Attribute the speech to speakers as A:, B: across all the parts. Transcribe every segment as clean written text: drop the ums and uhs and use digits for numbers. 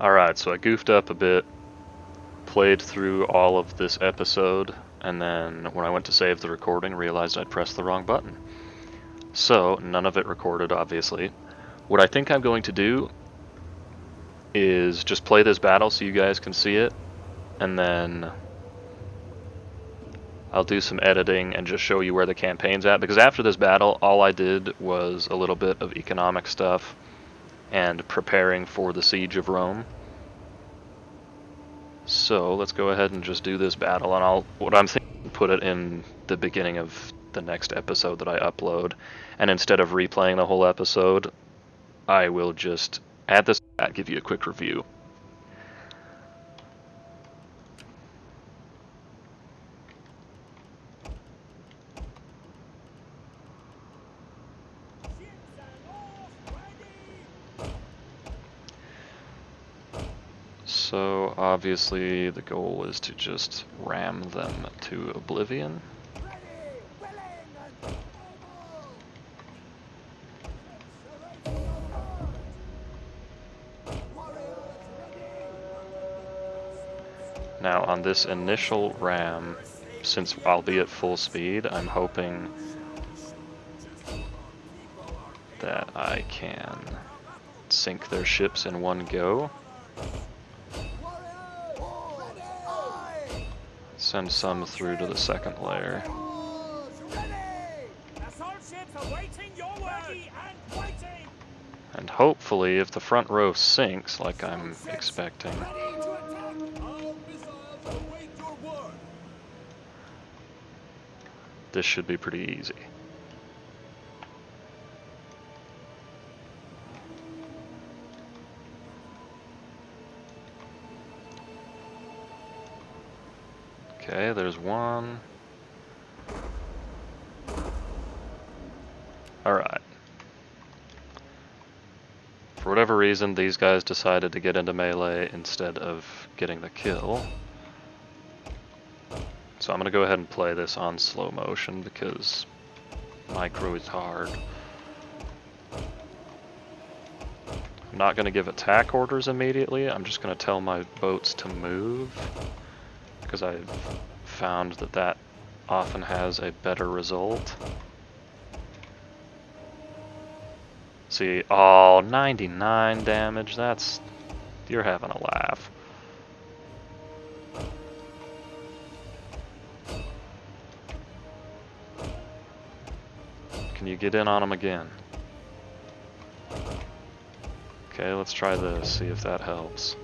A: Alright, so I goofed up a bit, played through all of this episode, and then when I went to save the recording, realized I'd pressed the wrong button. So, none of it recorded, obviously. What I think I'm going to do is just play this battle so you guys can see it, and then I'll do some editing and just show you where the campaign's at, because after this battle, all I did was a little bit of economic stuff and preparing for the siege of Rome. So let's go ahead and just do this battle, and what I'm thinking, put it in the beginning of the next episode that I upload, and instead of replaying the whole episode, I will just add this, give you a quick review. So obviously the goal is to just ram them to oblivion. Now on this initial ram, since I'll be at full speed, I'm hoping that I can sink their ships in one go. Send some through to the second layer. And hopefully, if the front row sinks like I'm expecting, this should be pretty easy. Okay, there's one. Alright. For whatever reason, these guys decided to get into melee instead of getting the kill. So I'm going to go ahead and play this on slow motion because micro is hard. I'm not going to give attack orders immediately, I'm just going to tell my boats to move, because I've found that that often has a better result. See, oh, 99 damage, you're having a laugh. Can you get in on them again? Okay, let's try this, see if that helps.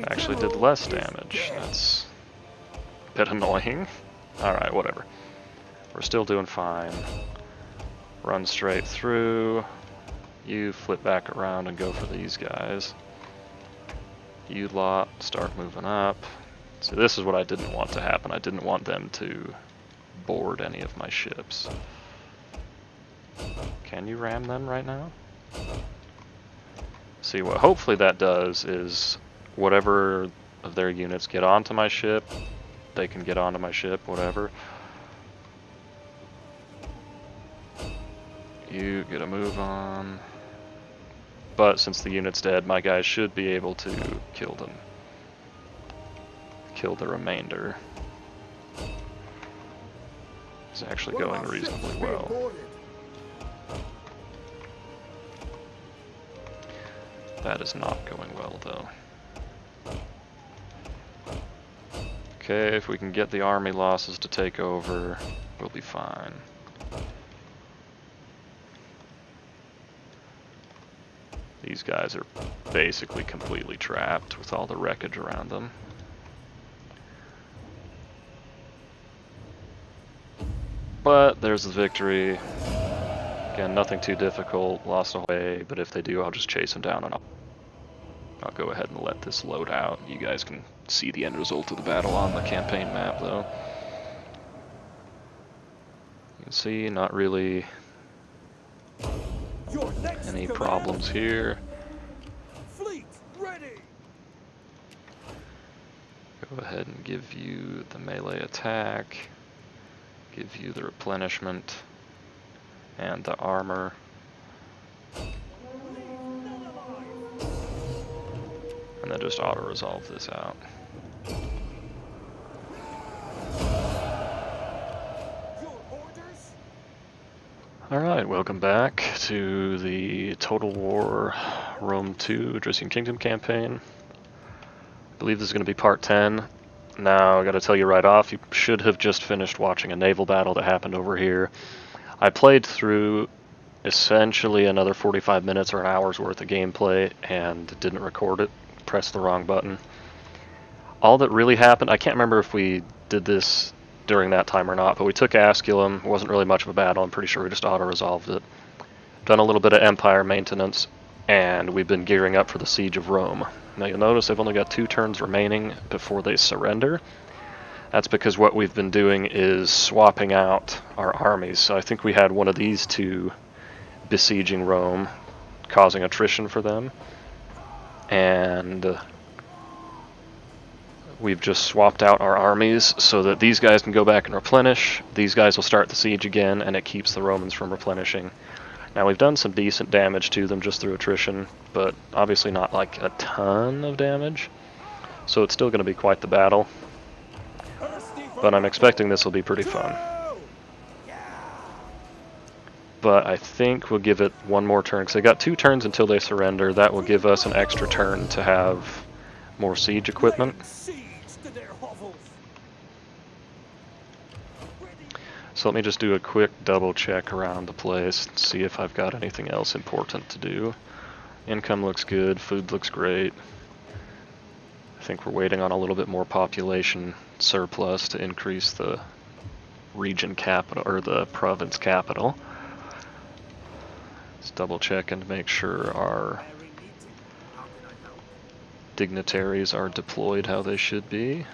A: Actually did less damage. That's a bit annoying. Alright, whatever. We're still doing fine. Run straight through. You flip back around and go for these guys. You lot start moving up. So this is what I didn't want to happen. I didn't want them to board any of my ships. Can you ram them right now? See, what hopefully that does is whatever of their units get onto my ship, they can get onto my ship, whatever. You get a move on. But since the unit's dead, my guys should be able to kill them. Kill the remainder. It's actually going reasonably well. That is not going well, though. Okay, if we can get the army losses to take over, we'll be fine. These guys are basically completely trapped with all the wreckage around them. But there's the victory. Again, nothing too difficult, lost away, but if they do, I'll just chase them down and I'll go ahead and let this load out. You guys can see the end result of the battle on the campaign map, though. You can see, not really any problems here.
B: Fleet ready.
A: Go ahead and give you the melee attack. Give you the replenishment. And the armor. And then just auto-resolve this out. Alright, welcome back to the Total War Rome 2 Odryssian Kingdom campaign. I believe this is going to be part 10. Now, I gotta tell you right off, you should have just finished watching a naval battle that happened over here. I played through essentially another 45 minutes or an hour's worth of gameplay and didn't record it. Pressed the wrong button. All that really happened, I can't remember if we did this during that time or not, but we took Asculum. It wasn't really much of a battle. I'm pretty sure we just auto-resolved it. Done a little bit of Empire maintenance, and we've been gearing up for the Siege of Rome. Now you'll notice I've only got 2 turns remaining before they surrender. That's because what we've been doing is swapping out our armies. So I think we had one of these 2 besieging Rome, causing attrition for them. And we've just swapped out our armies so that these guys can go back and replenish. These guys will start the siege again, and it keeps the Romans from replenishing. Now we've done some decent damage to them just through attrition, but obviously not like a ton of damage. So it's still going to be quite the battle. But I'm expecting this will be pretty fun. But I think we'll give it one more turn, because they got 2 turns until they surrender. That will give us an extra turn to have more siege equipment. So let me just do a quick double check around the place and see if I've got anything else important to do. Income looks good, food looks great. I think we're waiting on a little bit more population surplus to increase the region capital, or the province capital. Let's double check and make sure our dignitaries are deployed how they should be.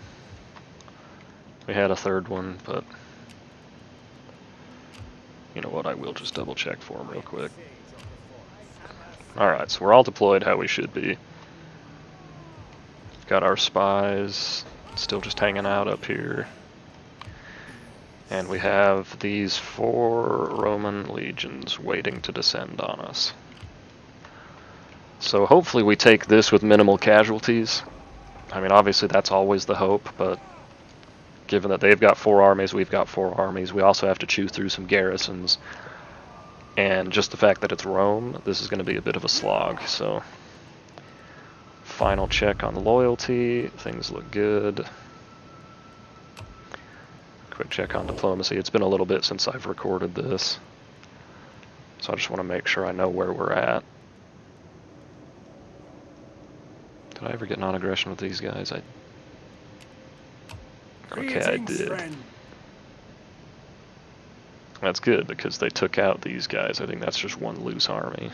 A: We had a 3rd one, but you know what, I will just double check for them real quick. Alright, so we're all deployed how we should be. Got our spies still just hanging out up here. And we have these 4 Roman legions waiting to descend on us. So hopefully we take this with minimal casualties. I mean, obviously that's always the hope, but given that they've got 4 armies, we've got 4 armies, we also have to chew through some garrisons. And just the fact that it's Rome, this is going to be a bit of a slog, so... Final check on loyalty, things look good. Quick check on diplomacy. It's been a little bit since I've recorded this, so I just want to make sure I know where we're at. Did I ever get non-aggression with these guys? Okay, I did. That's good, because they took out these guys. I think that's just one loose army.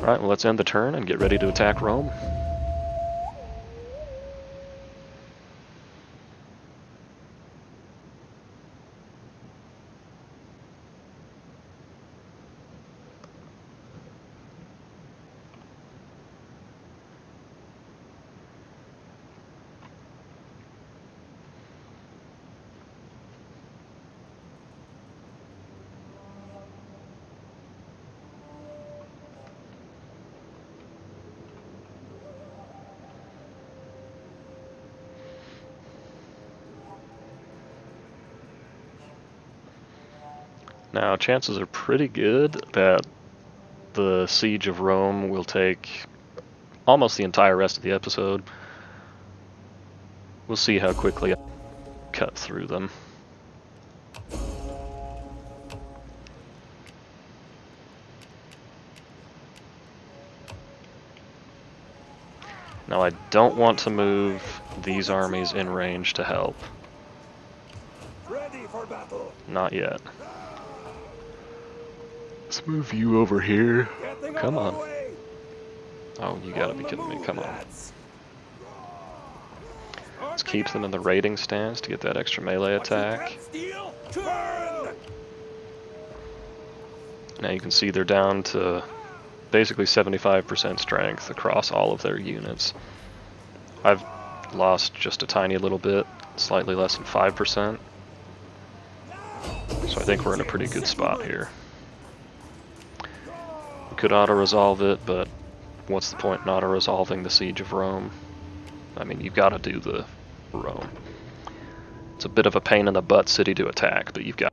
A: Alright, well let's end the turn and get ready to attack Rome. Now, chances are pretty good that the Siege of Rome will take almost the entire rest of the episode. We'll see how quickly I cut through them. Now, I don't want to move these armies in range to help.
B: Ready for battle.
A: Not yet. Let's move you over here. Come on. Oh, you gotta be kidding me. Come on. Let's keep them in the raiding stance to get that extra melee attack. Now you can see they're down to basically 75% strength across all of their units. I've lost just a tiny little bit, slightly less than 5%. So I think we're in a pretty good spot here. We could auto-resolve it, but what's the point in auto-resolving the Siege of Rome? I mean, you've got to do the Rome. It's a bit of a pain in the butt city to attack, but you've got.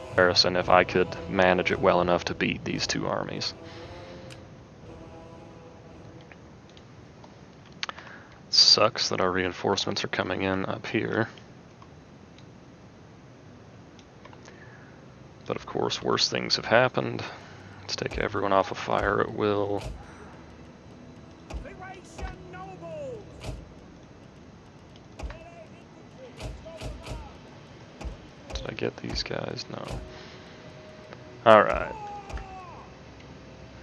A: Comparison, if I could manage it well enough to beat these two armies. Sucks that our reinforcements are coming in up here. But of course, worse things have happened. Let's take everyone off of fire at will. Did I get these guys? No. Alright.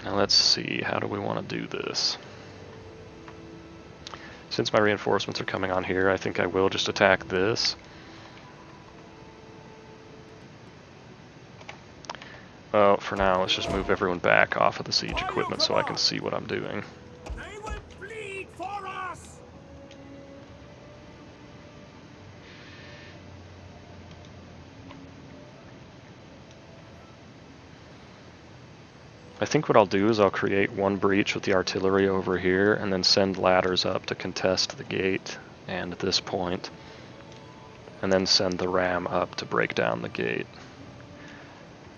A: Now let's see, how do we want to do this? Since my reinforcements are coming on here, I think I will just attack this. Well, for now, let's just move everyone back off of the siege equipment so I can see what I'm doing.
B: They will bleed for us.
A: I think what I'll do is I'll create one breach with the artillery over here and then send ladders up to contest the gate and this point, and then send the ram up to break down the gate.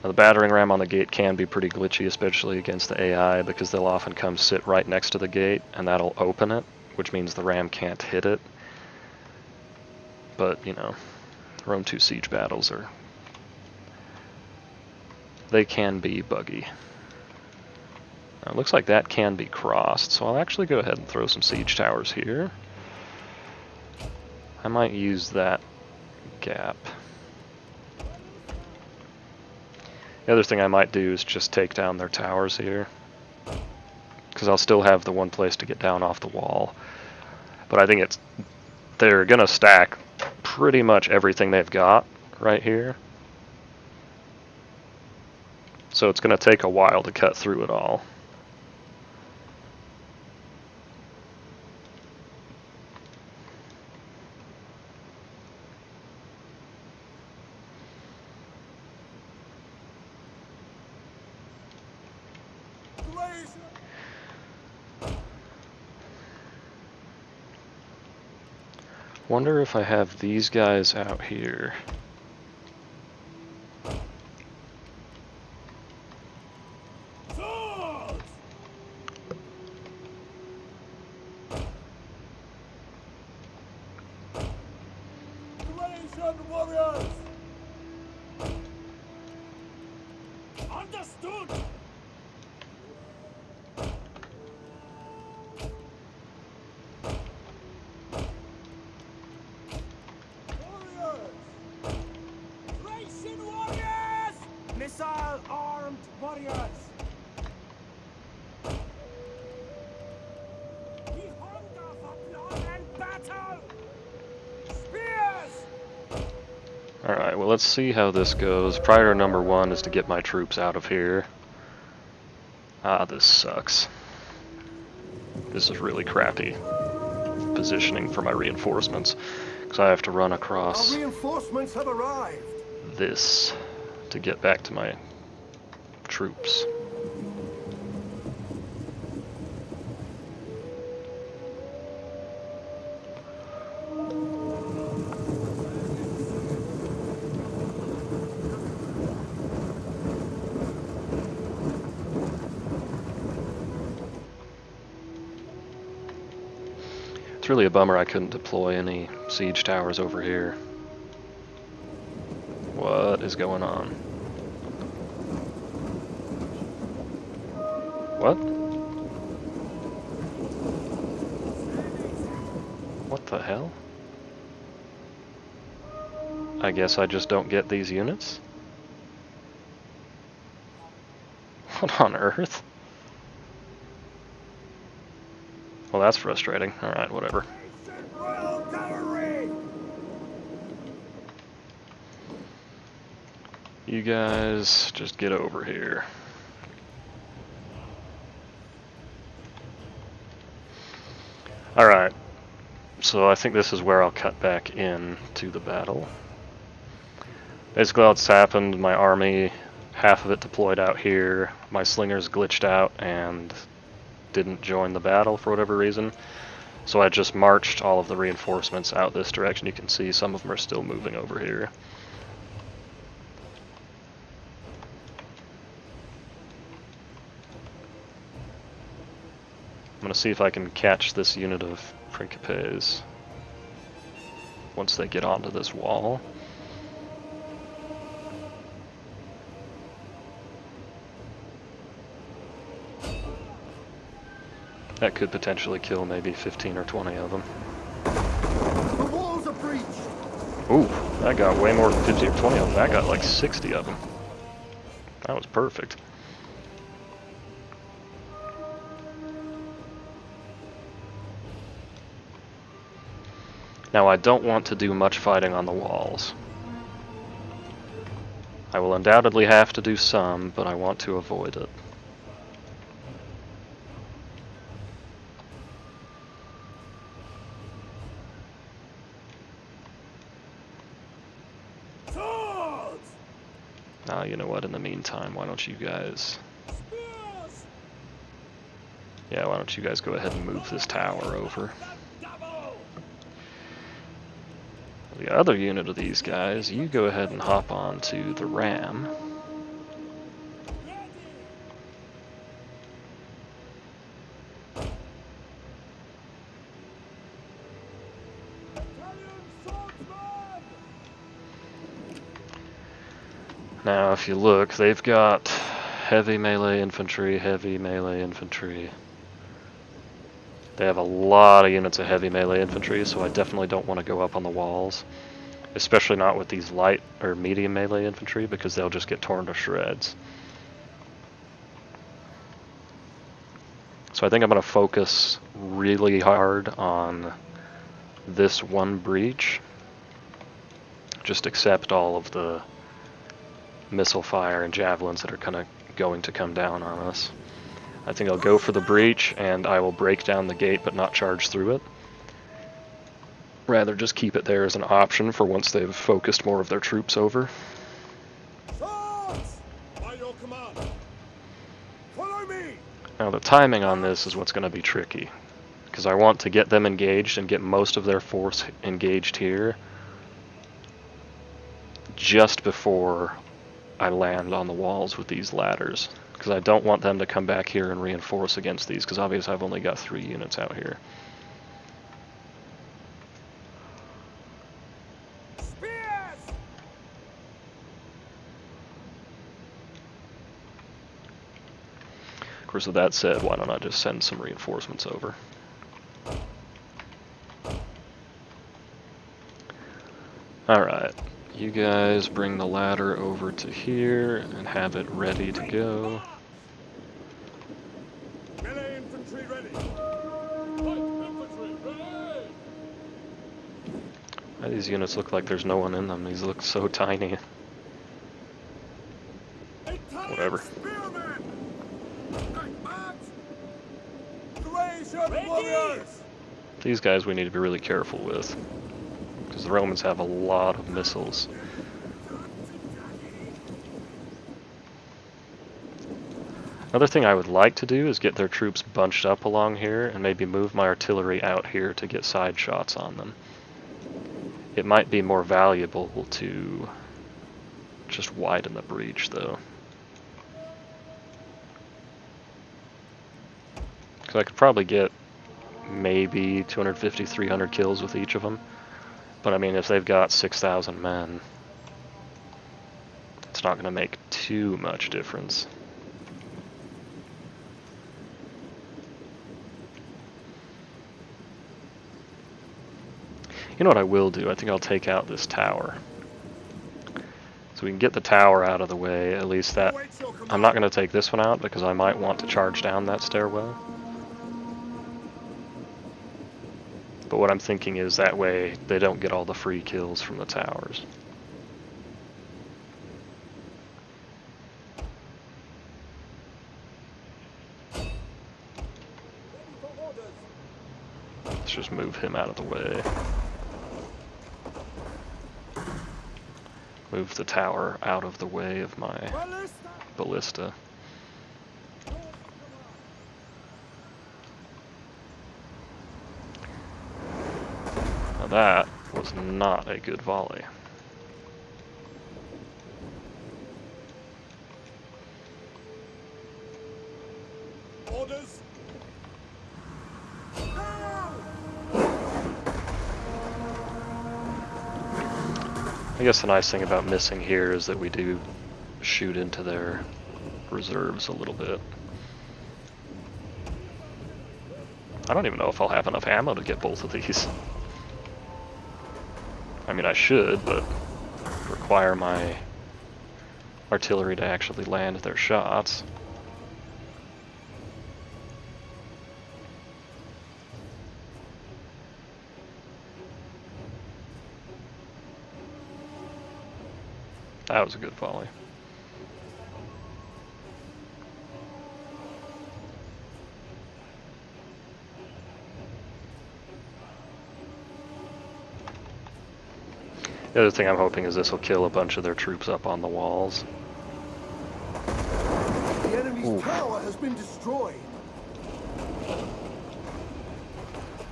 A: Now, the battering ram on the gate can be pretty glitchy, especially against the AI, because they'll often come sit right next to the gate and that'll open it, which means the ram can't hit it. But, you know, Rome 2 siege battles they can be buggy. Now, it looks like that can be crossed, so I'll actually go ahead and throw some siege towers here. I might use that gap. The other thing I might do is just take down their towers here, because I'll still have the one place to get down off the wall. But I think they're going to stack pretty much everything they've got right here. So it's going to take a while to cut through it all. Wonder if I have these guys out here.
B: Swords! Odryssian warriors! Understood! Missile-armed warriors! We hunger for blood and battle! Spears!
A: Alright, well let's see how this goes. Priority number 1 is to get my troops out of here. Ah, this sucks. This is really crappy positioning for my reinforcements, because I have to run across
B: Our reinforcements have arrived!
A: this to get back to my troops. It's really a bummer I couldn't deploy any siege towers over here. What is going on? What? What the hell? I guess I just don't get these units? What on earth? Well, that's frustrating. Alright, whatever.
B: Royal cavalry!
A: You guys just get over here. Alright, so I think this is where I'll cut back in to the battle. Basically what's happened, my army, half of it deployed out here, my slingers glitched out and didn't join the battle for whatever reason. So I just marched all of the reinforcements out this direction. You can see some of them are still moving over here. I'm going to see if I can catch this unit of Principes once they get onto this wall. That could potentially kill maybe 15 or 20 of them.
C: The walls are breached.
A: Ooh, that got way more than 50 or 20 of them. That got like 60 of them. That was perfect. Now I don't want to do much fighting on the walls. I will undoubtedly have to do some, but I want to avoid it.
B: Swords!
A: You know what, in the meantime, why don't you guys...
B: Spears!
A: Yeah, why don't you guys go ahead and move this tower over.
B: Double!
A: The other unit of these guys, you go ahead and hop on to the ram.
B: Ready! Italian swordsman!
A: Now, if you look, they've got heavy melee infantry, heavy melee infantry. They have a lot of units of heavy melee infantry, so I definitely don't want to go up on the walls. Especially not with these light or medium melee infantry, because they'll just get torn to shreds. So I think I'm going to focus really hard on this one breach. Just accept all of the missile fire and javelins that are kind of going to come down on us. I think I'll go for the breach, and I will break down the gate but not charge through it. Rather just keep it there as an option for once they've focused more of their troops over.
B: Swords! By your command! Follow me!
A: Now the timing on this is what's going to be tricky, because I want to get them engaged and get most of their force engaged here just before I land on the walls with these ladders. Because I don't want them to come back here and reinforce against these, because obviously I've only got 3 units out here.
B: Spears!
A: Of course, with that said, why don't I just send some reinforcements over? Alright, you guys bring the ladder over to here and have it ready to go.
B: Melee infantry ready! Light infantry ready!
A: Why do these units look like there's no one in them? These look so tiny.
B: Italian
A: Whatever.
B: spearmen! Odryssian warriors!
A: These guys we need to be really careful with, because the Romans have a lot of missiles. Another thing I would like to do is get their troops bunched up along here and maybe move my artillery out here to get side shots on them. It might be more valuable to just widen the breach though. Because I could probably get maybe 250, 300 kills with each of them. But I mean, if they've got 6,000 men, it's not going to make too much difference. You know what I will do? I think I'll take out this tower. So we can get the tower out of the way, at least that... I'm not going to take this one out because I might want to charge down that stairwell. But what I'm thinking is that way they don't get all the free kills from the towers. Let's just move him out of the way. Move the tower out of the way of my ballista. Now that was not a good volley.
B: Orders.
A: I guess the nice thing about missing here is that we do shoot into their reserves a little bit. I don't even know if I'll have enough ammo to get both of these. I mean, I should, but require my artillery to actually land their shots. That was a good volley. The other thing I'm hoping is this will kill a bunch of their troops up on the walls.
C: The enemy's tower has been destroyed.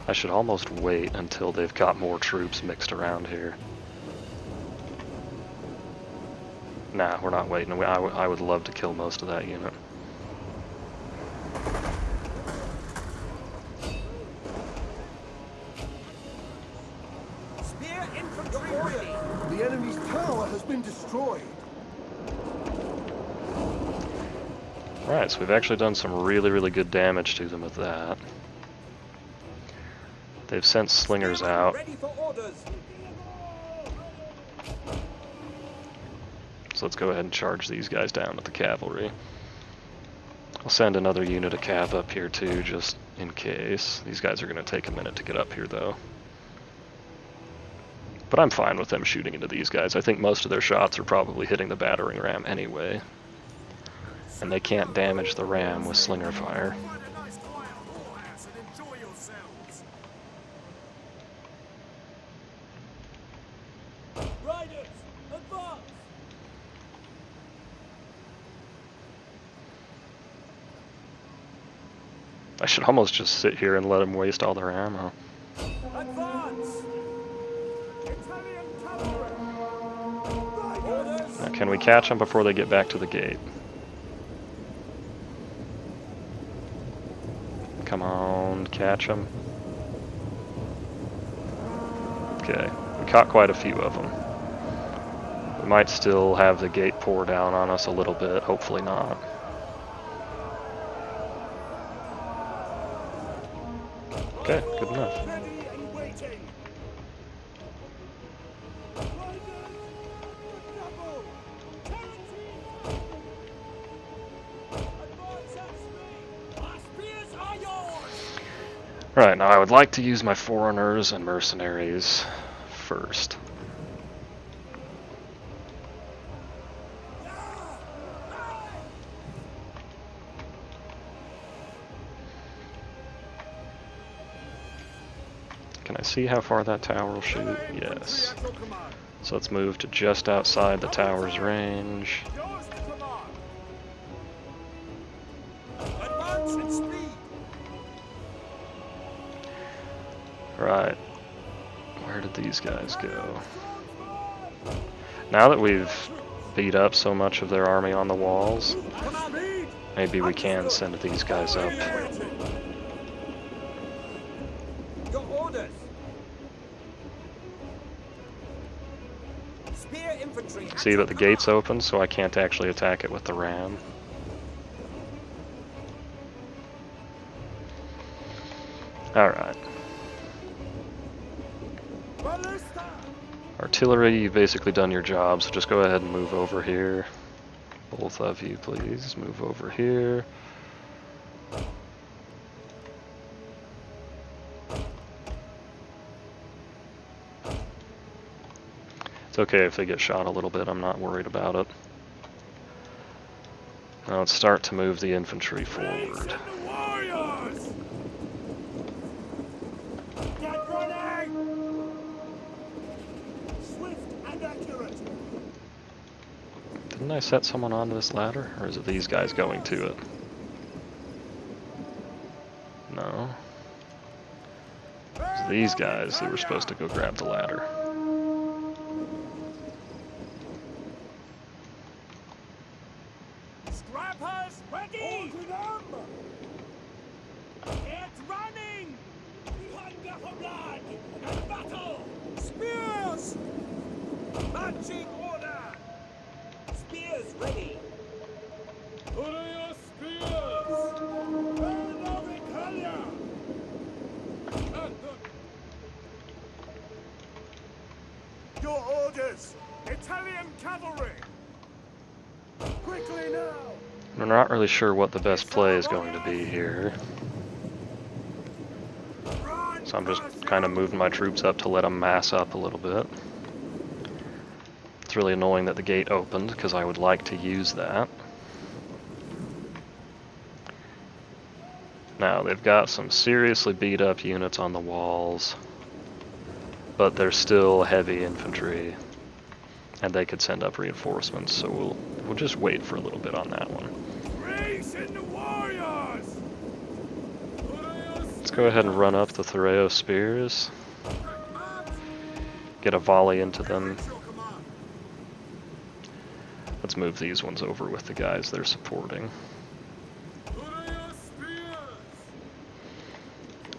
A: I should almost wait until they've got more troops mixed around here. Nah, we're not waiting. I would love to kill most of that unit.
B: Spear infantry ready.
C: The enemy's tower has been destroyed.
A: Alright, so we've actually done some really, really good damage to them with that. They've sent slingers out.
B: Ready for orders.
A: So let's go ahead and charge these guys down with the cavalry. I'll send another unit of cav up here too, just in case. These guys are going to take a minute to get up here though. But I'm fine with them shooting into these guys. I think most of their shots are probably hitting the battering ram anyway. And they can't damage the ram with slinger fire.
B: Find a nice quiet whorehouse and enjoy yourselves. Riders, advance.
A: I should almost just sit here and let them waste all their ammo.
B: Advance. Italian cavalry. Orders.
A: Now, can we catch them before they get back to the gate? Come on, catch them. Okay, we caught quite a few of them. We might still have the gate pour down on us a little bit, hopefully not. Okay, good enough.
B: Ready and waiting. Riders, double. Advance at speed. Our spears are yours.
A: Right, now I would like to use my foreigners and mercenaries first. Can I see how far that tower will shoot? Yes. So let's move to just outside the tower's range.
B: Yours to command. Advance and speed.
A: Right. Where did these guys go? Now that we've beat up so much of their army on the walls, maybe we can send these guys up.
B: Your orders. Spear infantry.
A: See, but the gate's open, so I can't actually attack it with the ram. Alright. Artillery, you've basically done your job, so just go ahead and move over here. Both of you, please, move over here. It's okay if they get shot a little bit, I'm not worried about it. Now let's start to move the infantry forward. Didn't I set someone onto this ladder? Or is it these guys going to it? No. It's these guys who were supposed to go grab the ladder.
B: Scrappers ready! Get running! We hunger for blood and battle! Spears! Marching order! Spears ready! Put on your spears! Burn every color! Your orders! Italian cavalry! Quickly now!
A: I'm not really sure what the best play is going to be here. So I'm just kind of moving my troops up to let them mass up a little bit. It's really annoying that the gate opened because I would like to use that. Now they've got some seriously beat up units on the walls, but they're still heavy infantry, and they could send up reinforcements. So we'll just wait for a little bit on that one.
B: Race in the warriors!
A: Let's go ahead and run up the Thoreo spears. Get a volley into them. Let's move these ones over with the guys they're supporting.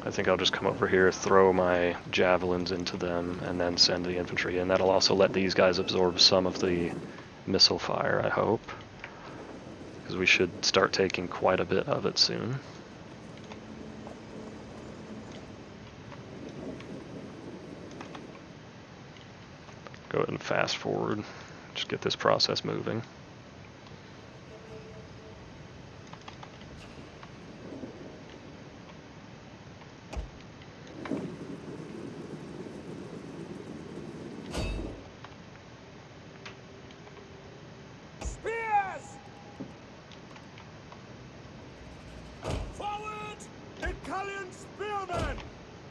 A: I think I'll just come over here, throw my javelins into them, and then send the infantry in. That'll also let these guys absorb some of the missile fire, I hope. Because we should start taking quite a bit of it soon. Go ahead and fast forward. Just get this process moving.
B: Spears! Forward! Italian spearmen!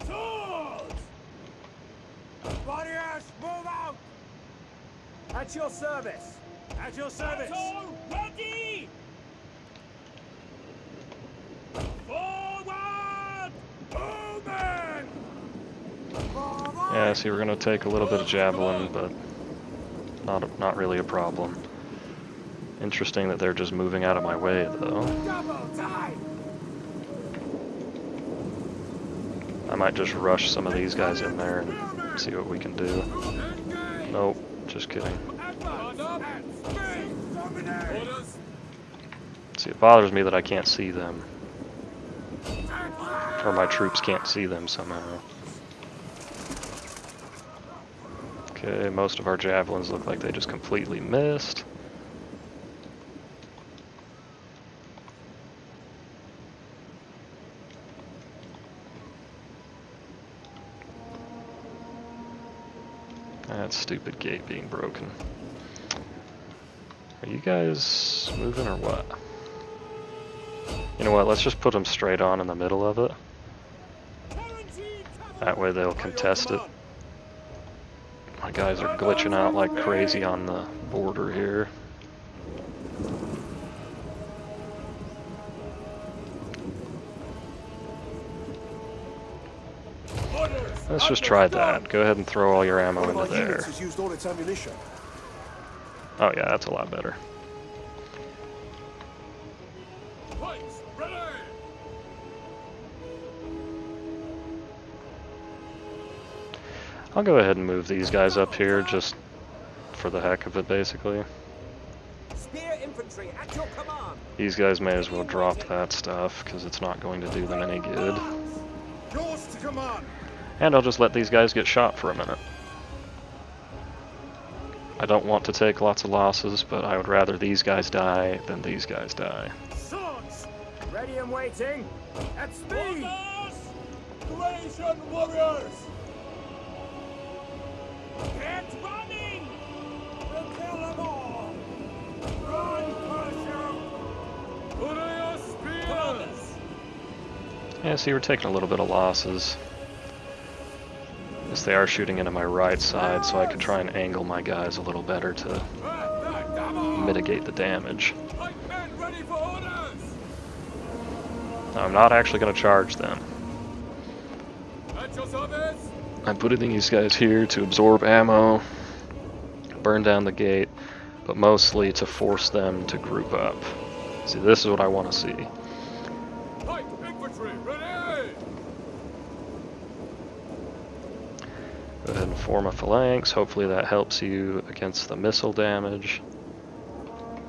B: Swords! Warriors, move out! At your service! At your service! Battle ready! Forward! Movement!
A: Yeah, see, we're gonna take a little bit of javelin, but not really a problem. Interesting that they're just moving out of my way, though.
B: Double time!
A: I might just rush some of these guys in there and see what we can do. Nope, just kidding. See, it bothers me that I can't see them. Or my troops can't see them somehow. Okay, most of our javelins look like they just completely missed. That stupid gate being broken. Are you guys moving or what? You know what, let's just put them straight on in the middle of it. That way they'll contest it. My guys are glitching out like crazy on the border here. Let's just try that. Go ahead and throw all your ammo into there.
C: Has used all its ammunition.
A: Oh yeah, that's a lot better. I'll go ahead and move these guys up here just for the heck of it, basically.
B: Spear infantry at your command.
A: These guys may as well drop that stuff because it's not going to do them any good.
B: Yours to command.
A: And I'll just let these guys get shot for a minute. I don't want to take lots of losses, but I would rather these guys die than these guys die.
B: Swords! Ready and waiting. At speed! Odryssian warriors! Get running! We'll kill them all! Run, Persia! Put on your spears!
A: Yeah, see, we're taking a little bit of losses. Yes, they are shooting into my right side, so I could try and angle my guys a little better to mitigate the damage.
B: Like men ready for orders!
A: I'm not actually going to charge them.
B: At your service!
A: I'm putting these guys here to absorb ammo, burn down the gate, but mostly to force them to group up. See, this is what I want to see.
B: Light infantry, ready!
A: Go ahead and form a phalanx. Hopefully that helps you against the missile damage.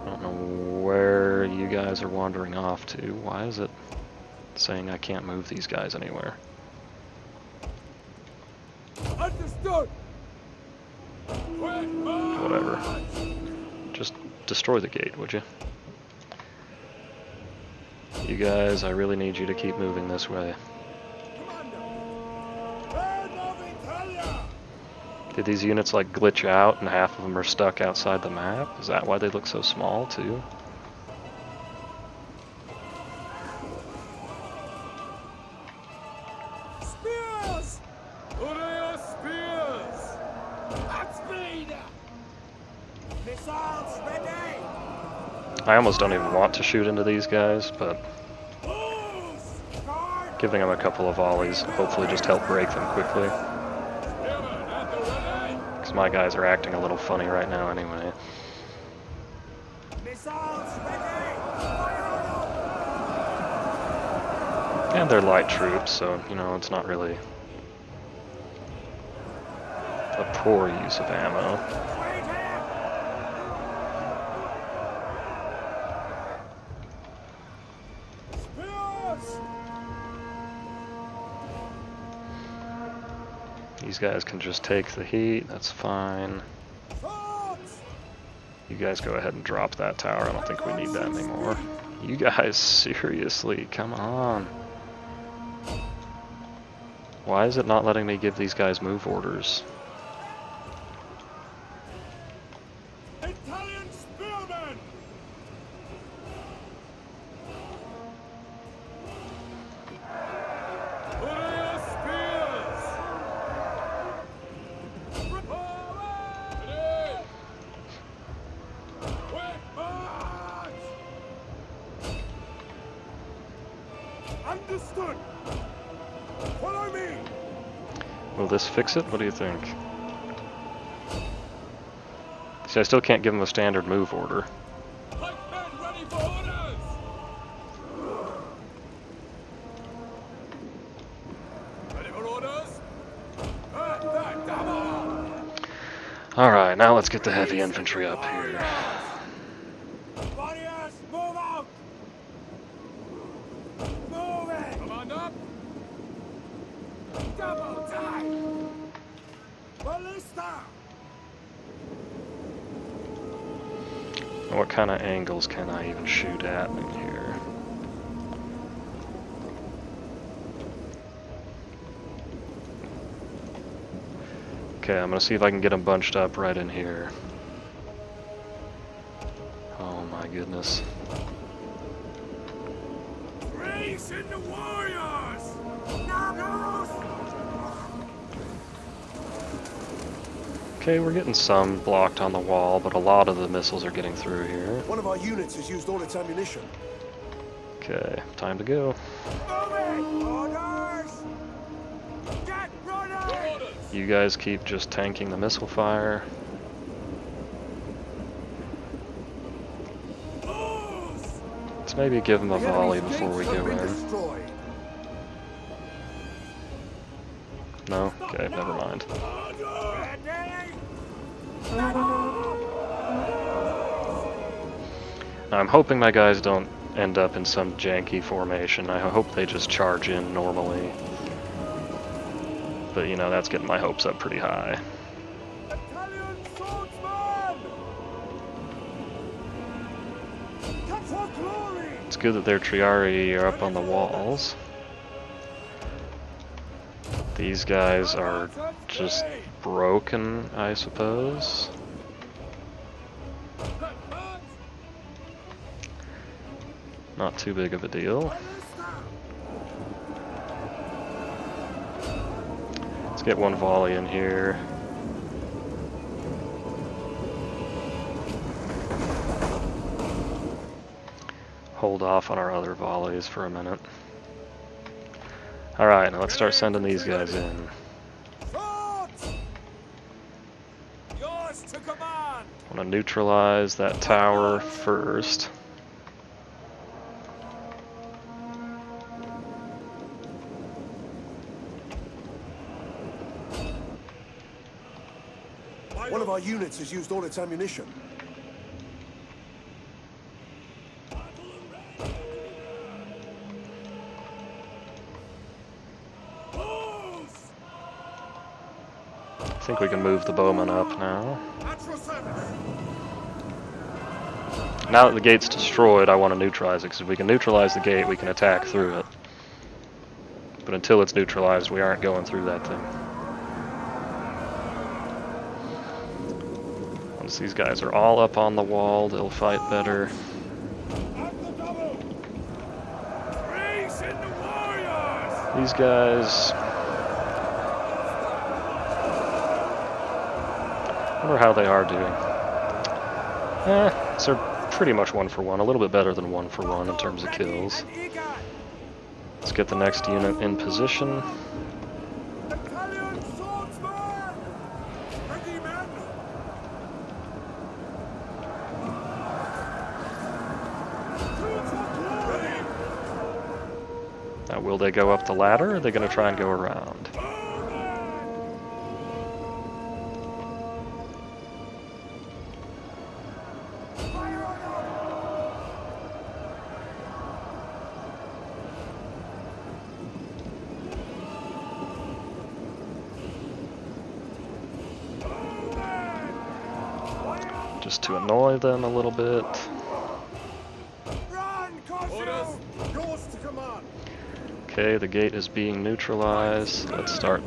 A: I don't know where you guys are wandering off to. Why is it saying I can't move these guys anywhere?
B: Understood!
A: Whatever. Just destroy the gate, would you? You guys, I really need you to keep moving this way. Did these units like glitch out and half of them are stuck outside the map? Is that why they look so small too?
B: Spears! What are your spears? At speed! Missiles ready!
A: I almost don't even want to shoot into these guys, but giving them a couple of volleys will hopefully just help break them quickly. Because my guys are acting a little funny right now anyway.
B: Missiles ready!
A: And they're light troops, so, you know, it's not really a poor use of ammo. These guys can just take the heat, that's fine. You guys go ahead and drop that tower, I don't think we need that anymore. You guys, seriously, come on. Why is it not letting me give these guys move orders?
B: Italian spearmen! What are your spears? Ready! Quick march! Understood! Follow me!
A: Will this fix it? What do you think? See, I still can't give them a standard move order.
B: Like men ready for orders! Ready for orders?
A: Alright, now let's get the heavy infantry up here.
B: Warriors, move out! Move it! Command up! Double time! Ballista!
A: What kind of angles can I even shoot at in here? Okay, I'm gonna see if I can get them bunched up right in here. Oh my goodness.
B: Race in the warriors!
A: Okay, we're getting some blocked on the wall, but a lot of the missiles are getting through here.
C: One of our units has used all its ammunition.
A: Okay, time to go.
B: Moving! Orders! Get ready! Orders!
A: You guys keep just tanking the missile fire. Let's maybe give them a volley before we go in.
C: Destroyed.
A: No? Okay, never mind. I'm hoping my guys don't end up in some janky formation. I hope they just charge in normally. But, you know, that's getting my hopes up pretty high.
B: Italian swordsman! Come for glory!
A: It's good that their Triari are up on the walls. These guys are just broken, I suppose. Not too big of a deal. Let's get one volley in here. hold off on our other volleys for a minute. Alright, now let's start sending these guys in.
B: Yours to command.
A: I want to neutralize that tower first.
C: One of our units has used all its ammunition.
A: I think we can move the bowman up now. Now that the gate's destroyed, I want to neutralize it, because if we can neutralize the gate, we can attack through it. But until it's neutralized, we aren't going through that thing. Once these guys are all up on the wall, they'll fight better. These guys... I wonder how they are doing. So they're pretty much 1 for 1, a little bit better than 1 for 1 in terms of kills. Let's get the next unit in position. Now, will they go up the ladder, or are they going to try and go around? Just to annoy them a little bit. Okay, the gate is being neutralized. Let's start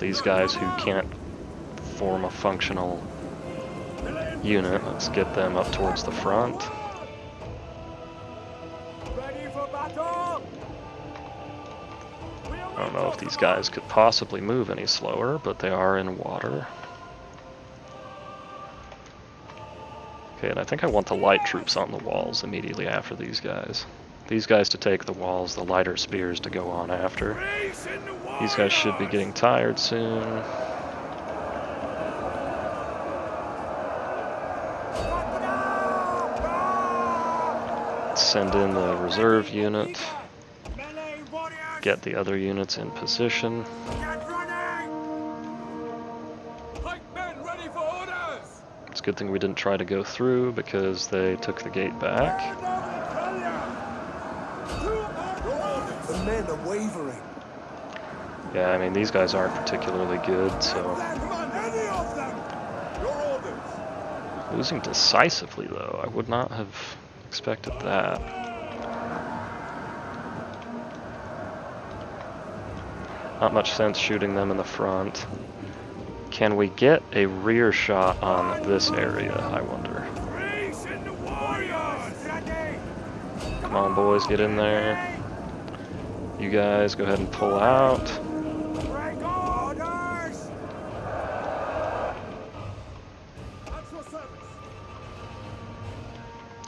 A: these guys who can't form a functional unit. Let's get them up towards the front. I don't know if these guys could possibly move any slower, but they are in water. Okay, and I think I want the light troops on the walls immediately after these guys. These guys to take the walls, the lighter spears to go on after. These guys should be getting tired soon. Let's send in the reserve unit. Get the other units in position. It's a good thing we didn't try to go through because they took the gate back.
C: The men are wavering.
A: Yeah, I mean, these guys aren't particularly good, so... Losing decisively, though. I would not have expected that. Not much sense shooting them in the front. Can we get a rear shot on this area, I wonder? Come on, boys, get in there. You guys go ahead and pull out.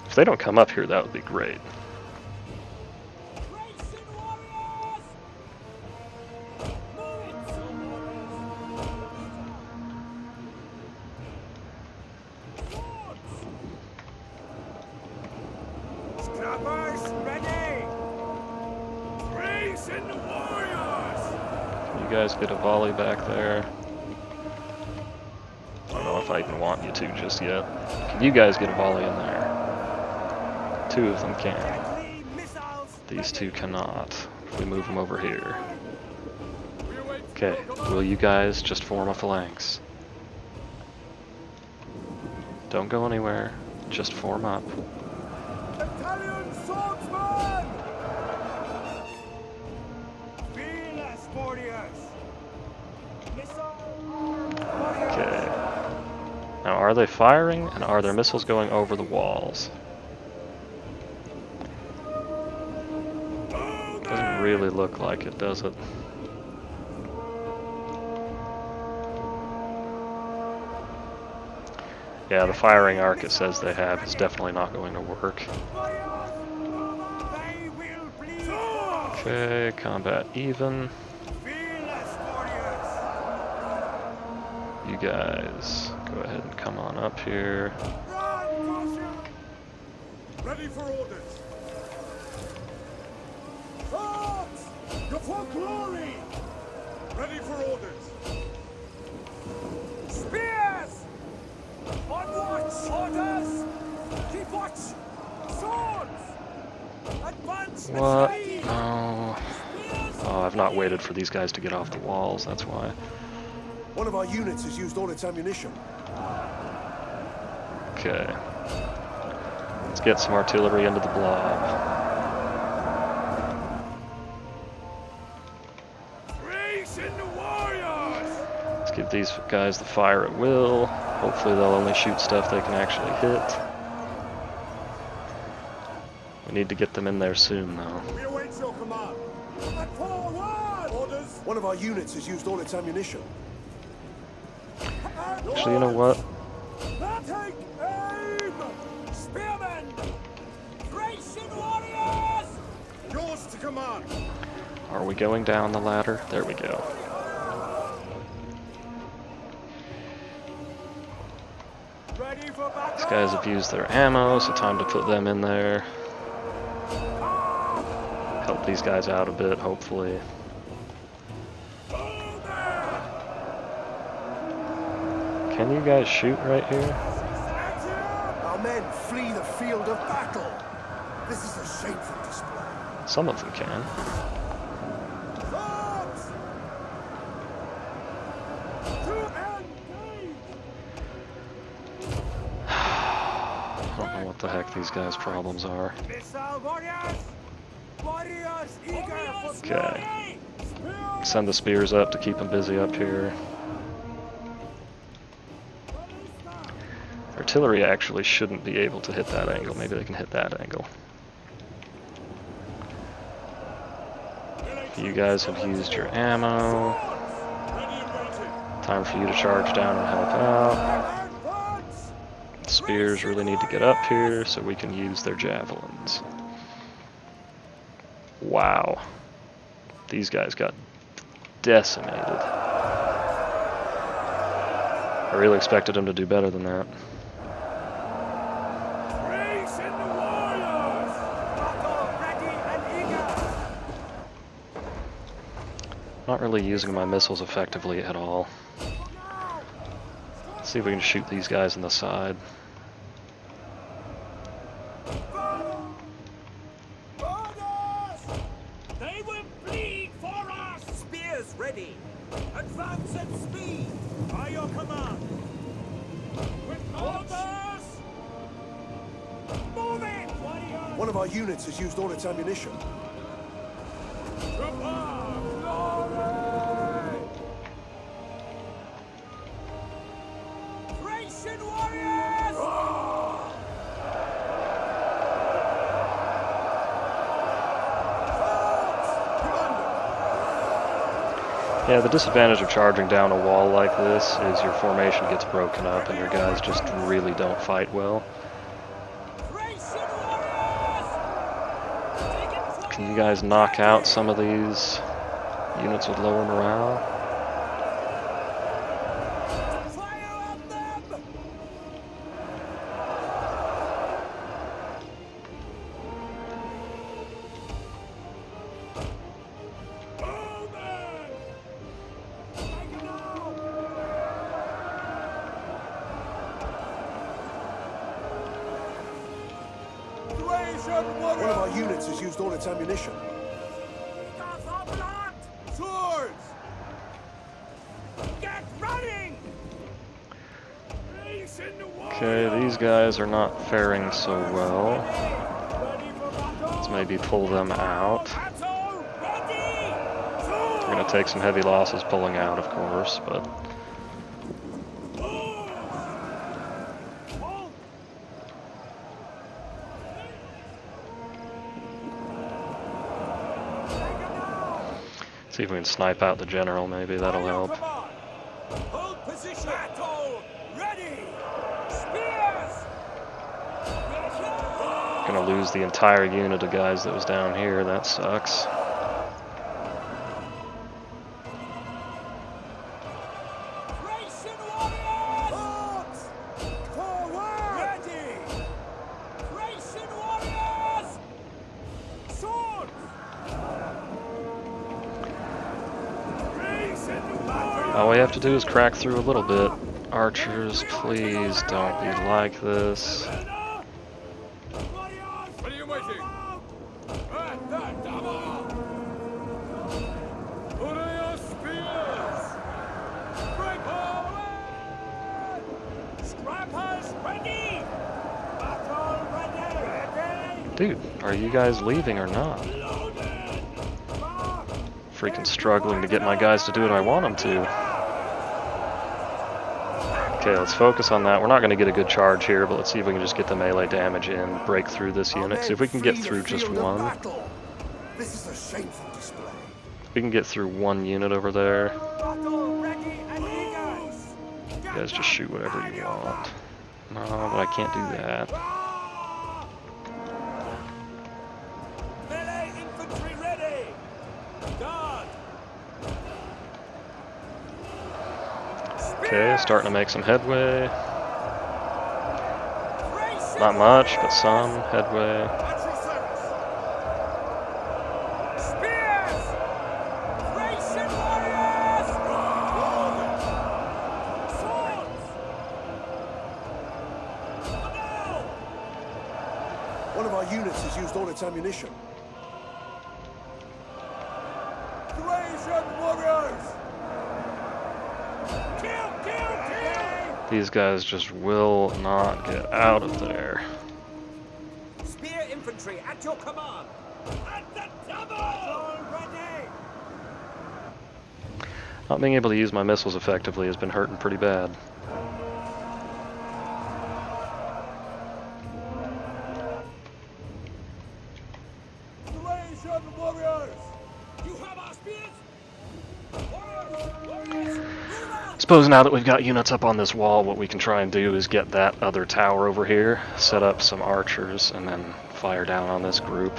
A: If they don't come up here, that would be great. You guys get a volley back there. I don't know if I even want you to just yet. Can you guys get a volley in there? 2 of them can. These 2 cannot. If we move them over here. Okay, will you guys just form a phalanx? Don't go anywhere. Just form up.
B: Italian swordsman!
A: Okay. Now, are they firing, and are their missiles going over the walls? Doesn't really look like it, does it? Yeah, the firing arc it says they have is definitely not going to work. Okay, combat even.
B: Fearless warriors.
A: You guys, go ahead and come on up here.
B: Run, caution. Ready for orders. Swords! For glory! Ready for orders. Spears! On watch! Orders! Keep watch! Swords! Advance!
A: What?
B: Speed!
A: No. Oh, I've not waited for these guys to get off the walls, that's why.
C: One of our units has used all its ammunition.
A: Okay. Let's get some artillery into the blob.
B: Race in the warriors!
A: Let's give these guys the fire at will. Hopefully they'll only shoot stuff they can actually hit. We need to get them in there soon, though.
B: We await your command. And forward! Orders!
C: One of our units has used all its ammunition.
A: Actually, you know what?
B: Take aim! Spearmen! Thracian warriors! Yours to command!
A: Are we going down the ladder? There we go.
B: Ready for battle!
A: These guys have used their ammo, so time to put them in there. Help these guys out a bit, hopefully. Can you guys shoot right here?
C: Our men flee the field of battle. This is a shameful display.
A: Some of them can.
B: Swords! To engage!
A: I don't know what the heck these guys' problems are.
B: Missile warriors! Warriors eager for
A: Okay.
B: glory!
A: Send the spears up to keep them busy up here. Artillery actually shouldn't be able to hit that angle. Maybe they can hit that angle. You guys have used your ammo. Time for you to charge down and help out. Spears really need to get up here so we can use their javelins. Wow. These guys got decimated. I really expected them to do better than that.
B: Race in the warriors! Battle ready and eager!
A: Not really using my missiles effectively at all. Let's see if we can shoot these guys in the side.
B: They will bleed for us! Spears ready! Advance at speed! By your command! With orders! Move it, warriors!
C: One of our units has used all its ammunition.
B: To arms, glory! Thracian warriors!
A: Yeah, the disadvantage of charging down a wall like this is your formation gets broken up and your guys just really don't fight well. Can you guys knock out some of these units with lower morale?
B: Fire on them!
C: One of our units has used all its ammunition.
B: Swords! Get running!
A: Okay, these guys are not faring so well. Let's maybe pull them out. We're gonna take some heavy losses pulling out, of course, but see if we can snipe out the general, maybe that'll help.
B: Hold position! Battle! Ready! Spears!
A: Gonna lose the entire unit of guys that was down here, that sucks. you have to do is crack through a little bit. Archers, please don't be like this.
B: What are you waiting? Put on your spears! Scrappers ready! Battle ready!
A: Dude, are you guys leaving or not? Freaking struggling to get my guys to do what I want them to. Okay, let's focus on that. We're not going to get a good charge here, but let's see if we can just get the melee damage in, break through this unit. See if we can get through just one.
C: This is a shameful display.
A: If we can get through one unit over there,
B: Battle ready and eager!
A: you guys just shoot whatever you want. No, but I can't do that.
B: Melee infantry ready! Guard!
A: Okay, starting to make some headway. Not much, but some headway.
B: Spears! Thracian warriors! Swords! No!
C: One of our units has used all its ammunition.
B: Thracian warriors! Kill, kill, kill!
A: These guys just will not get out of there.
B: Spear infantry at your command! At the double! Already!
A: Not being able to use my missiles effectively has been hurting pretty bad.
B: Thracian warriors! You have our spears? Warriors! Warriors! Move out!
A: Suppose now that we've got units up on this wall, what we can try and do is get that other tower over here, set up some archers, and then fire down on this group.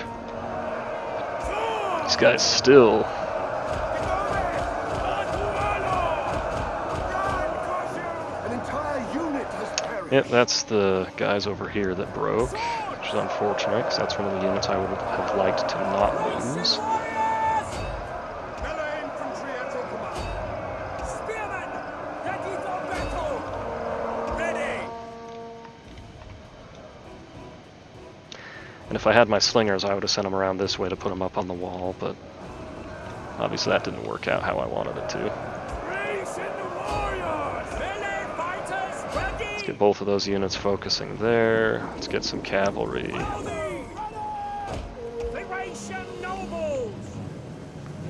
A: These guys still...
C: An entire unit has perished.
A: Yep, that's the guys over here that broke, which is unfortunate, because that's one of the units I would have liked to not lose.
B: Melee infantry at your command! Spearmen! Ready for battle! Ready!
A: And if I had my slingers, I would have sent them around this way to put them up on the wall, but obviously that didn't work out how I wanted it to.
B: Thracian warriors! Melee fighters ready!
A: Let's get both of those units focusing there. Let's get some cavalry.
B: Thracian nobles!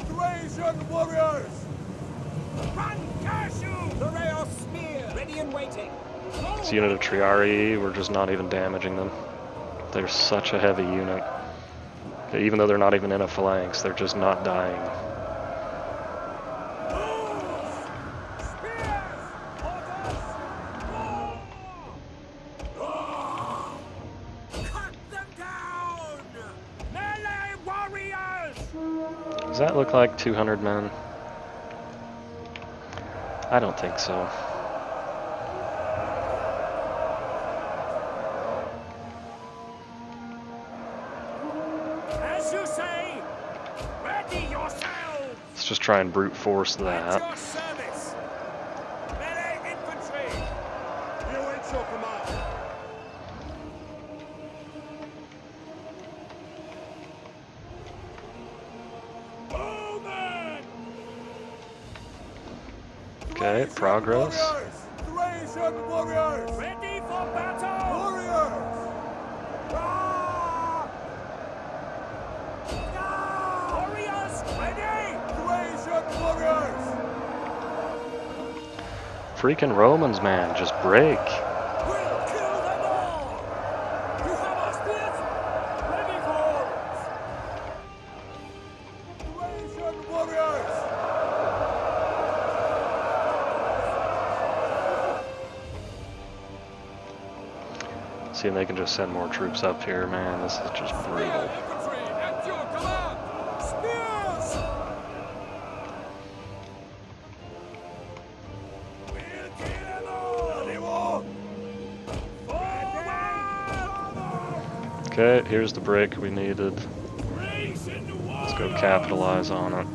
B: Thracian warriors! Run, Cashew! The Rail spear! Ready and waiting!
A: This unit of Triarii, we're just not even damaging them. They're such a heavy unit. Okay, even though they're not even in a phalanx, they're just not dying.
B: Cut them down! Melee warriors!
A: Does that look like 200 men? I don't think so.
B: As you say, ready yourselves!
A: Let's just try and brute force
B: At
A: that.
B: your service! Melee infantry! You at your command! Bowmen!
A: Okay, progress.
B: Thracian warriors! Ready for battle! Warriors! Warriors ready! Thracian warriors!
A: Freaking Romans, man, just break.
B: We'll kill them all! You have our spears? Ready for orders! Thracian warriors!
A: See if they can just send more troops up here, man. This is just brutal.
B: Infantry at your command! Spears! We'll kill them all! Forward!
A: Okay, here's the break we needed. Let's go capitalize on it.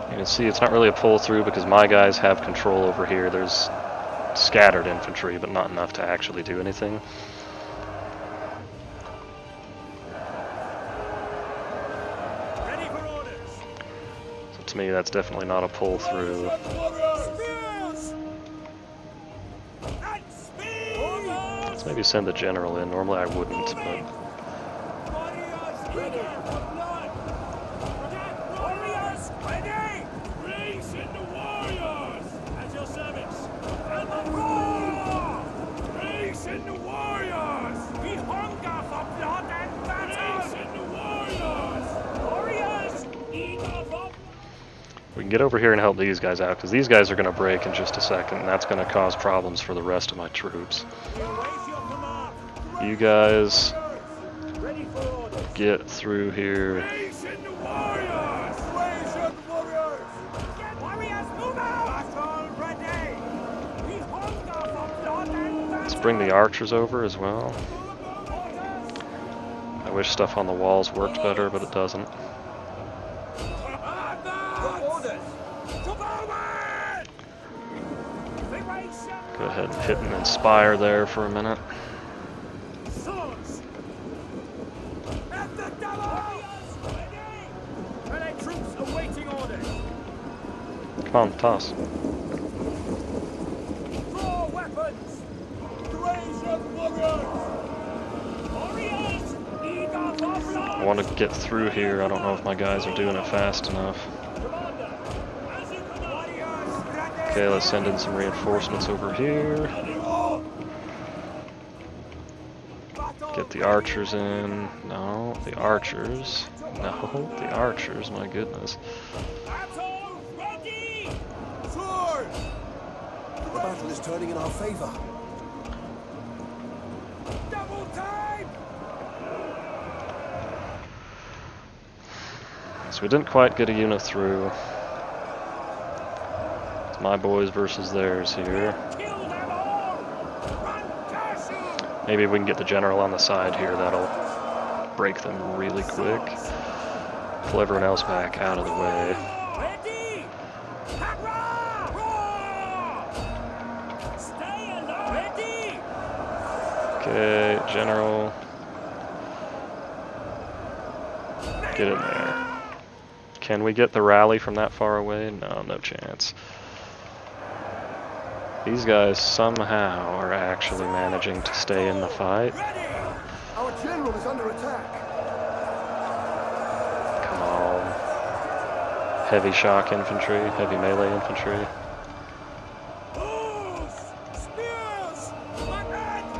A: You can see it's not really a pull through because my guys have control over here. There's scattered infantry, but not enough to actually do anything.
B: Ready for orders.
A: So to me, that's definitely not a pull through.
B: Spears! At speed!
A: Let's maybe send the general in. Normally I wouldn't, but
B: Warriors eager for blood! Warriors ready! Race in the warriors! At your service! And the roar! Race in the warriors! We hunger for blood and battle! Race in the warriors! Warriors eager for...
A: we can get over here and help these guys out because these guys are going to break in just a second, and that's going to cause problems for the rest of my troops.
B: Await your command!
A: You guys
B: Ready for orders!
A: get through here.
B: Race in the warriors! Race in the warriors! Get warriors, move out! Battle ready! We hunger for blood and battle!
A: Let's bring the archers over as well. I wish stuff on the walls worked better, but it doesn't.
B: Orders! To forward!
A: Go ahead and hit and inspire there for a minute.
B: Swords! At the double! Ready! Ready, troops awaiting orders!
A: Come on, toss.
B: Draw weapons! Eurasian warriors! Warriors! Eager for blood!
A: I want to get through here. I don't know if my guys are doing it fast enough.
B: Commander, as you command. Warriors, ready!
A: Okay, let's send in some reinforcements over here. Get the archers in. No, the archers. No, the archers, my goodness.
B: Battle ready! Sword!
C: The battle is turning in our favor.
B: Double time!
A: So we didn't quite get a unit through. It's my boys versus theirs here.
B: Kill them all! Run, Cashew!
A: Maybe if we can get the general on the side here, that'll break them really quick. Pull everyone else back out of the way.
B: Ready! Hurrah! Roar! Stay alert! Ready!
A: Okay, general. Get in there. Can we get the rally from that far away? No, no chance. These guys somehow are actually managing to stay in the fight.
B: Ready!
C: Our general is under attack.
A: Come on. Heavy shock infantry, heavy melee infantry.
B: Bows! Spears! Advance!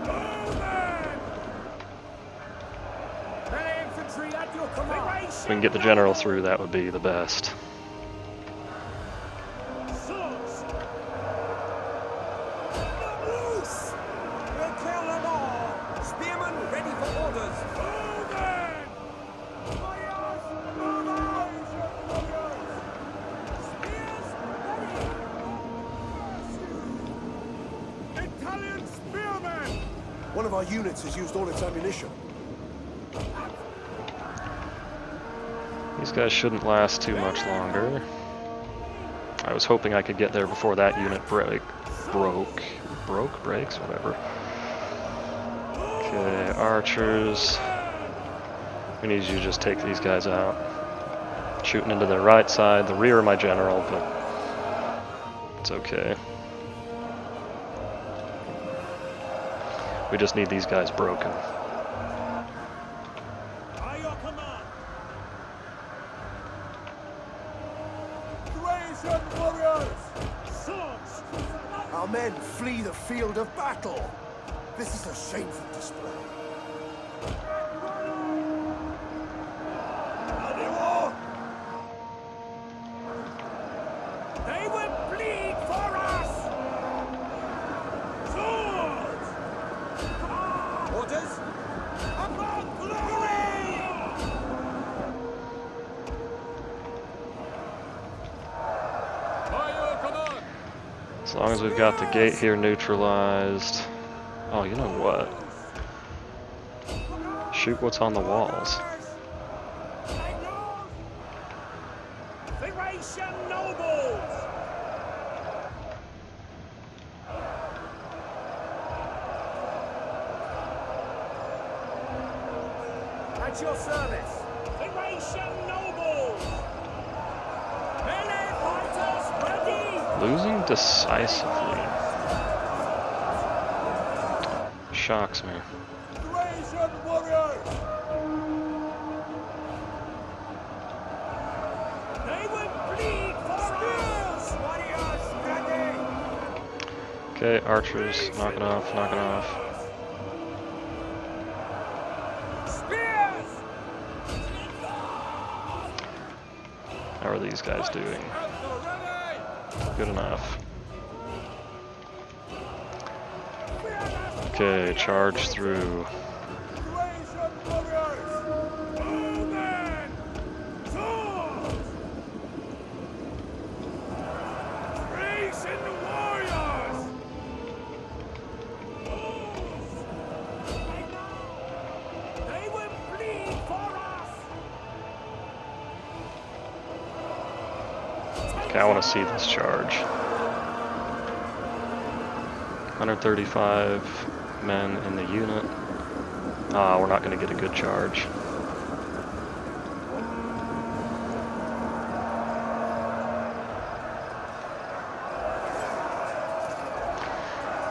B: Movement! Melee infantry at your command!
A: If we can get the general through, that would be the best.
B: Swords! Loose! We'll kill them all! Spearmen ready for orders! Movement! Warriors! Movement! Spears ready! Italian spearmen!
C: One of our units has used all its ammunition.
A: These guys shouldn't last too much longer. I was hoping I could get there before that unit breaks, whatever. Okay, archers. We need you to just take these guys out. Shooting into their right side, the rear of my general, but it's okay. We just need these guys broken.
B: By your command!
C: Eurasian warriors!
B: Swords!
C: Our men flee the field of battle. This is a shameful display.
B: They will bleed for us! Swords! Orders? About glory! By your command!
A: As long as we've got the gate here neutralized. Oh, you know what? shoot what's on the walls.
B: Odryssian nobles!
C: At your service.
B: Odryssian nobles! Melee fighters ready!
A: Losing decisively shocks me.
C: Odryssian warriors!
B: They will bleed for us!
C: Warriors ready!
A: Okay, archers, knocking off, knocking off.
B: Spears!
A: How are these guys doing? Good enough. Okay, charge through.
C: Odryssian warriors!
B: Movement! Swords! Race in the warriors! They will bleed for us!
A: Okay, I want to see this charge. 135 men in the unit. Ah, we're not going to get a good charge.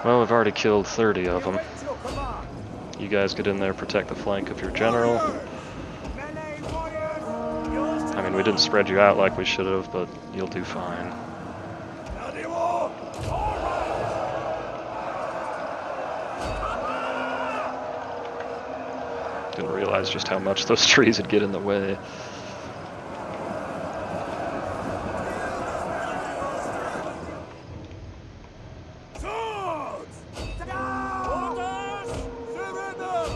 A: Well, we've already killed 30 of them.
C: At your command.
A: You guys get in there, protect the flank of your general.
C: Melee warriors! Yours to
A: I mean, we didn't spread you out like we should have, but you'll do fine.
C: bloody war!
A: Didn't realize just how much those trees would get in the way.
B: Swords! Orders!
C: Surrender!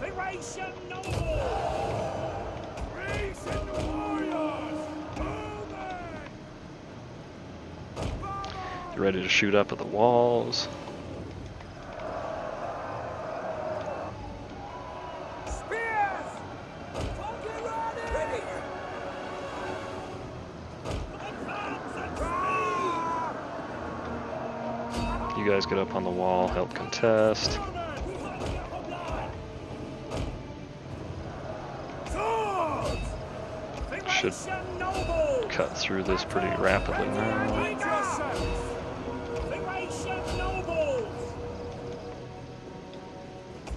B: Odryssian nobles! Race in the warriors! Movement!
A: You ready to shoot up at the walls?
B: Spears!
C: Ready!
A: You guys get up on the wall, help contest.
B: Swords!
A: Should
B: Odryssian nobles!
A: cut through this pretty rapidly now.
B: Odryssian nobles!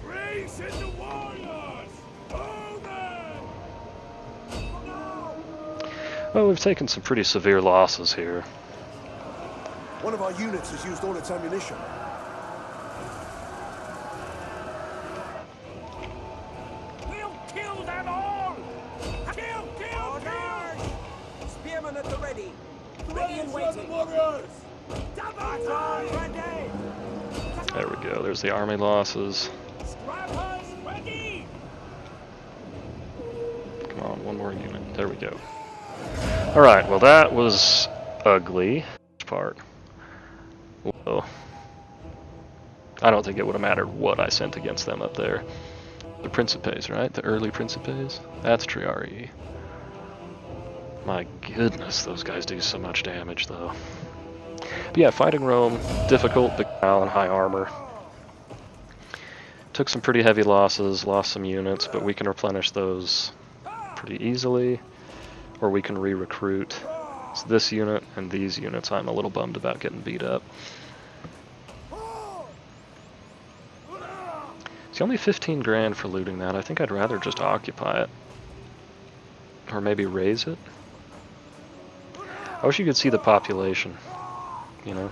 B: Race in the warriors! Movement!
A: Well, we've taken some pretty severe losses here.
C: One of our units has used all its ammunition.
B: We'll kill them all! Kill, kill, kill!
C: Spearmen at the ready.
B: Ready and waiting!
C: warriors!
B: Double ready!
A: There we go, there's the army losses.
B: Scrappers ready!
A: Come on, one more unit. There we go. Alright, well that was ugly. Part. Whoa. I don't think it would have mattered what I sent against them up there. The Principes, right? The early Principes? That's Triarii. My goodness, those guys do so much damage, though. But yeah, fighting Rome, difficult, big morale and high armor. Took some pretty heavy losses, lost some units, but we can replenish those pretty easily. Or we can re-recruit. So this unit and these units I'm a little bummed about getting beat up. It's only 15 grand for looting that. I think I'd rather just occupy it. Or maybe raise it. I wish you could see the population, you know.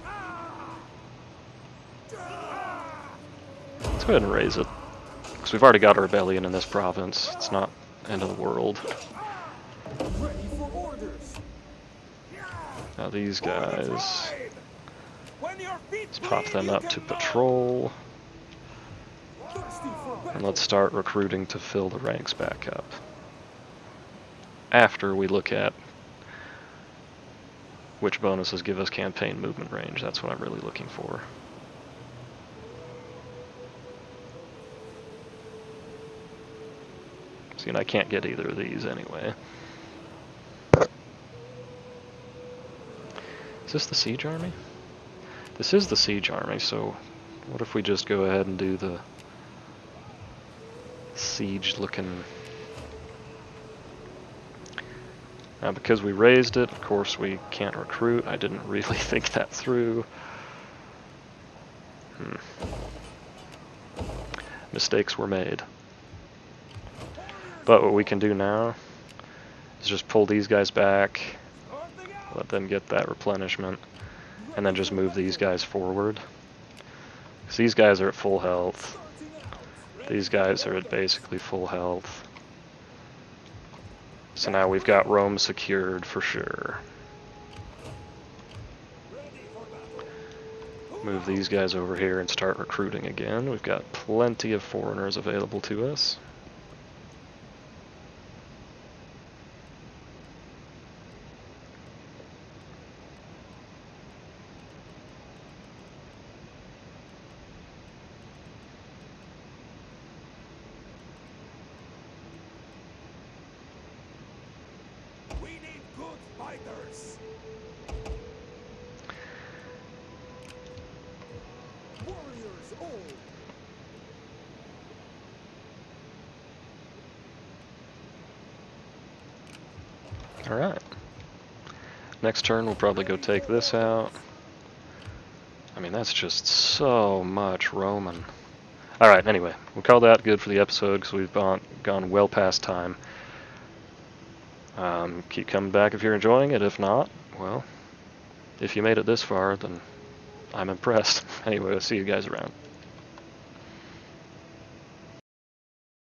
A: Let's go ahead and raise it. Because we've already got a rebellion in this province. It's not end of the world.
C: Ready for orders.
A: Now these guys,
B: When your feet
A: let's pop them up to patrol.
C: Thirsty for battle.
A: And let's start recruiting to fill the ranks back up. After we look at which bonuses give us campaign movement range. That's what I'm really looking for. and I can't get either of these anyway. Is this the siege army? This is the siege army, so what if we just go ahead and do the siege-looking... Now, because we raised it, of course we can't recruit. I didn't really think that through. Mistakes were made. But what we can do now is just pull these guys back, let them get that replenishment, and then just move these guys forward. Because these guys are at full health. These guys are at basically full health. So now we've got Rome secured for sure. Move these guys over here and start recruiting again. We've got plenty of foreigners available to us.
B: We need good fighters. Warriors all.
A: Alright. Next turn we'll probably go take this out. I mean, that's just so much Roman. Alright, anyway, we'll call that good for the episode because we've gone well past time. Keep coming back if you're enjoying it. If not, well, if you made it this far, then I'm impressed. Anyway, I'll see you guys around.